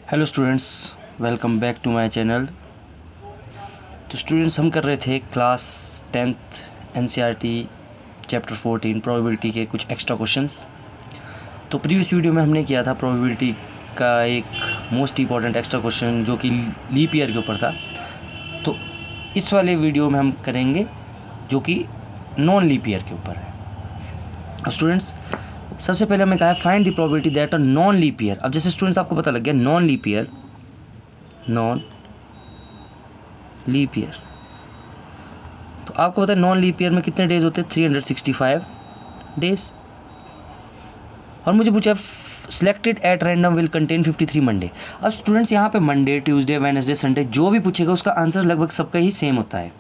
Hello students, welcome back to my channel. तो students, हम कर रहे थे class 10th NCERT chapter 14 probability के कुछ एक्स्ट्रा क्वेश्चंस। तो प्रीवियस वीडियो में हमने किया था प्रोबेबिलिटी का एक मोस्ट इम्पॉर्टेंट एक्स्ट्रा क्वेश्चन जो कि लीप ईयर के ऊपर था। तो इस वाले वीडियो में हम करेंगे जो कि नॉन लीप ईयर के ऊपर है। स्टूडेंट्स, सबसे पहले हमें कहा है find the probability that a non leap year. अब जैसे स्टूडेंट्स आपको पता लग गया नॉन लीप ईयर, तो आपको पता है नॉन लीप ईयर में कितने डेज होते हैं? 365 डेज। और मुझे पूछा selected at random will contain 53 Monday. अब स्टूडेंट्स यहाँ पे मंडे, ट्यूसडे, वेडनेसडे, संडे जो भी पूछेगा उसका आंसर लगभग सबका ही सेम होता है।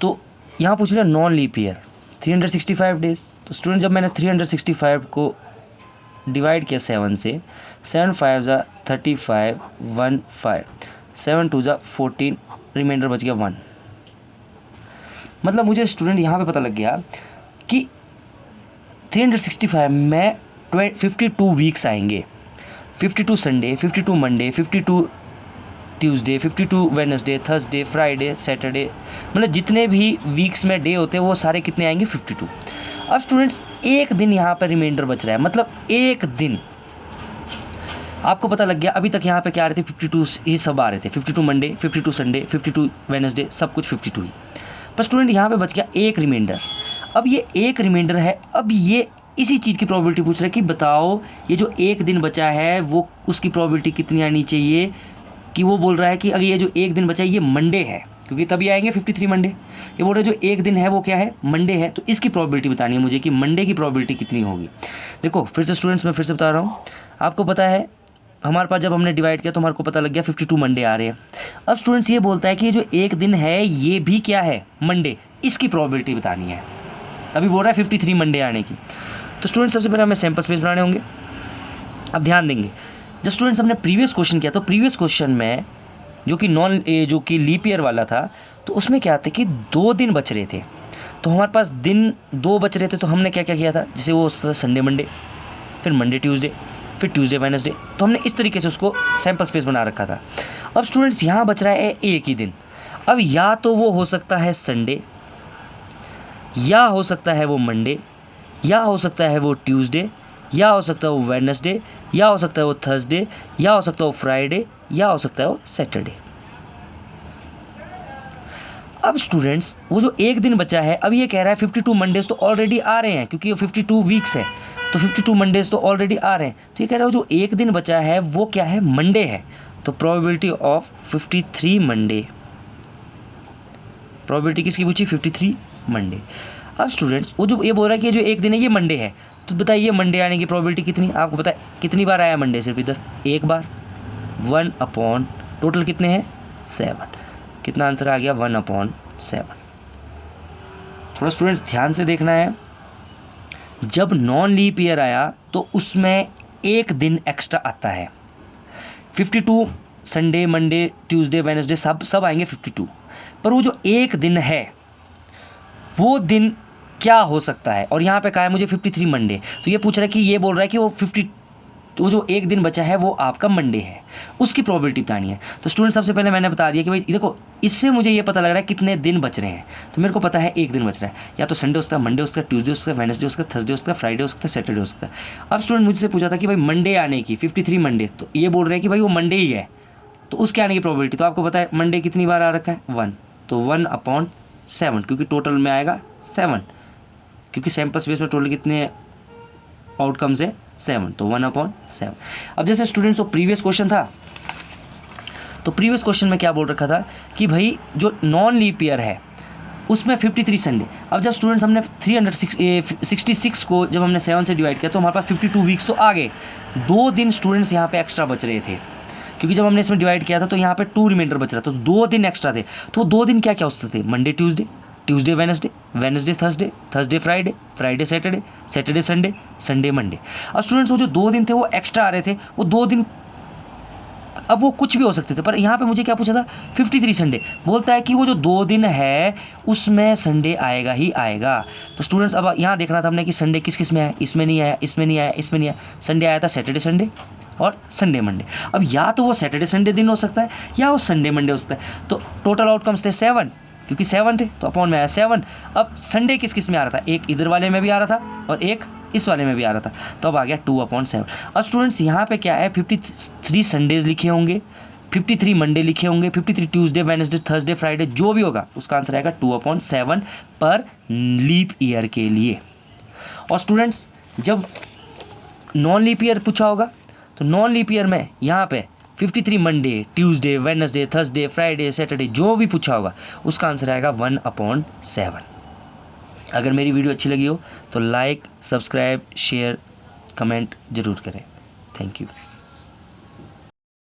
तो यहाँ पूछ लिया नॉन लीप ईयर 365 डेज। तो स्टूडेंट जब मैंने 365 को डिवाइड किया 7 से, 7 5 ज़ा 35, 1 5, 7 2 ज़ा 14, रिमाइंडर बच गया 1। मतलब मुझे स्टूडेंट यहाँ पे पता लग गया कि 365 में 52 वीक्स आएंगे। 52 Sunday, 52 Monday, 52 Tuesday, 52 Wednesday, Thursday, Friday, Saturday, मतलब जितने भी वीक्स में डे होते हैं वो सारे कितने आएंगे? 52। अब स्टूडेंट्स एक दिन यहाँ पर रिमाइंडर बच रहा है, मतलब एक दिन आपको पता लग गया। अभी तक यहाँ पे क्या आ रहे थे? 52 ही सब आ रहे थे। 52 मंडे, 52 संडे, 52 वेडनेसडे, सब कुछ 52 ही। पर स्टूडेंट यहाँ पे बच गया एक रिमाइंडर। अब ये एक रिमाइंडर है, अब ये इसी चीज़ की प्रोबेबिलिटी पूछ रहा है कि बताओ ये जो एक दिन बचा है वो उसकी प्रोबेबिलिटी कितनी आनी चाहिए। कि वो बोल रहा है कि अगर ये जो एक दिन बचा है ये मंडे है, क्योंकि तभी आएंगे 53 मंडे। ये बोल रहे जो एक दिन है वो क्या है? मंडे है। तो इसकी प्रोबेबिलिटी बतानी है मुझे कि मंडे की प्रोबेबिलिटी कितनी होगी। देखो फिर से स्टूडेंट्स, मैं फिर से बता रहा हूँ। आपको पता है हमारे पास जब हमने डिवाइड किया तो हमारे को पता लग गया 52 मंडे आ रहे हैं। अब स्टूडेंट्स ये बोलता है कि ये जो एक दिन है ये भी क्या है? मंडे। इसकी प्रोबेबिलिटी बतानी है, तभी बोल रहा है 53 मंडे आने की। तो स्टूडेंट्स सबसे पहले हमें सैम्पल स्पेस बनाने होंगे। अब ध्यान देंगे, जब स्टूडेंट्स हमने प्रीवियस क्वेश्चन किया तो प्रीवियस क्वेश्चन में जो कि लीप ईयर वाला था, तो उसमें क्या था कि 2 दिन बच रहे थे। तो हमारे पास दिन 2 बच रहे थे, तो हमने क्या क्या किया था? जैसे वो संडे मंडे, फिर मंडे ट्यूसडे, फिर ट्यूसडे वेडनेसडे। तो हमने इस तरीके से उसको सैम्पल स्पेस बना रखा था। अब स्टूडेंट्स यहाँ बच रहा है एक ही दिन। अब या तो वो हो सकता है संडे, या हो सकता है वो मंडे, या हो सकता है वो ट्यूसडे, या हो सकता है वो वेडनेसडे, या हो सकता है वो थर्सडे, या हो सकता है वो फ्राइडे, या हो सकता है वो सैटरडे। अब स्टूडेंट्स वो जो एक दिन बचा है, अब ये कह रहा है 52 मंडेज तो ऑलरेडी आ रहे हैं, क्योंकि ये 52 वीक्स है तो 52 मंडेज तो ऑलरेडी आ रहे हैं। तो ये कह रहा है जो एक दिन बचा है वो क्या है? मंडे है। तो प्रोबेबिलिटी ऑफ 53 मंडे, प्रोबेबिलिटी किसकी पूछी? 53 मंडे। अब स्टूडेंट्स वो जो ये बोल रहा है कि जो एक दिन है ये मंडे है, तो बताइए मंडे आने की प्रोबेबिलिटी कितनी? आपको पता है कितनी बार आया मंडे? सिर्फ इधर एक बार, 1/, टोटल कितने हैं? 7। कितना आंसर आ गया? 1/7। थोड़ा स्टूडेंट्स ध्यान से देखना है, जब नॉन लीप ईयर आया तो उसमें एक दिन एक्स्ट्रा आता है। 52 संडे, मंडे, ट्यूसडे, वेडनेसडे सब आएंगे 52। पर वो जो एक दिन है वो दिन क्या हो सकता है? और यहाँ पे कहा है मुझे 53 मंडे। तो ये पूछ रहा है कि ये बोल रहा है कि वो जो एक दिन बचा है वो आपका मंडे है, उसकी प्रोबेबिलिटी बतानी है। तो स्टूडेंट सबसे पहले मैंने बता दिया कि भाई देखो इससे मुझे ये पता लग रहा है कितने दिन बच रहे हैं। तो मेरे को पता है एक दिन बच रहा है, या तो संडे हो सकता है, मंडे हो सकता है, ट्यूसडे हो सकता है, वेडनेसडे हो सकता है, थर्सडे हो सकता है, फ्राइडे हो सकता है, सैटरडे हो सकता है। अब स्टूडेंट मुझसे पूछा था कि भाई मंडे आने की 53 मंडे, तो ये बोल रहे हैं कि भाई वो मंडे ही है, तो उसके आने की प्रोबेबिलिटी तो आपको पता है मंडे कितनी बार आ रखा है? 1। तो 1/7, क्योंकि टोटल में आएगा 7, क्योंकि सैम्पल स्पेस में टोटल कितने आउटकम्स है? 7। तो 1/7। अब जैसे स्टूडेंट्स वो प्रीवियस क्वेश्चन था, तो प्रीवियस क्वेश्चन में क्या बोल रखा था कि भाई जो नॉन लीप ईयर है उसमें 53 संडे। अब जब स्टूडेंट्स हमने 366 को जब हमने 7 से डिवाइड किया तो हमारे पास 52 वीक्स तो आ गए। 2 दिन स्टूडेंट्स यहाँ पे एक्स्ट्रा बच रहे थे, क्योंकि जब हमने इसमें डिवाइड किया था तो यहाँ पे 2 रिमाइंडर बच रहा था, तो 2 दिन एक्स्ट्रा थे। तो 2 दिन क्या क्या हो सकते थे? Monday Tuesday, Tuesday Wednesday, Wednesday Thursday, Thursday Friday, Friday Saturday, Saturday Sunday, Sunday Monday. अब स्टूडेंट्स वो जो 2 दिन थे वो एक्स्ट्रा आ रहे थे, वो 2 दिन अब वो कुछ भी हो सकते थे। पर यहाँ पे मुझे क्या पूछा था? 53 संडे। बोलता है कि वो जो 2 दिन है उसमें संडे आएगा ही आएगा। तो स्टूडेंट्स अब यहाँ देखना था हमने कि संडे किस किस में आया, इसमें नहीं आया, इसमें नहीं आया, इसमें नहीं आया। संडे आया था सैटरडे संडे, और संडे मंडे। अब या तो वो सैटरडे संडे दिन हो सकता है या वो संडे मंडे हो सकता है। तो टोटल आउटकम्स थे 7, क्योंकि 7 थे तो अपॉन में आया 7। अब संडे किस किस में आ रहा था, एक इधर वाले में भी आ रहा था और एक इस वाले में भी आ रहा था, तो अब आ गया 2/7। अब स्टूडेंट्स यहाँ पे क्या है, 53 संडेज लिखे होंगे, 53 मंडे लिखे होंगे, 53 ट्यूसडे, वेडनेसडे, थर्सडे, फ्राइडे जो भी होगा उसका आंसर आएगा 2/7 पर लीप ईयर के लिए। और स्टूडेंट्स जब नॉन लीप ईयर पूछा होगा तो नॉन लीप ईयर में यहाँ पे 53 Monday, Tuesday, Wednesday, Thursday, Friday, Saturday जो भी पूछा होगा उसका आंसर आएगा 1/7। अगर मेरी वीडियो अच्छी लगी हो तो लाइक, सब्सक्राइब, शेयर, कमेंट ज़रूर करें। Thank you.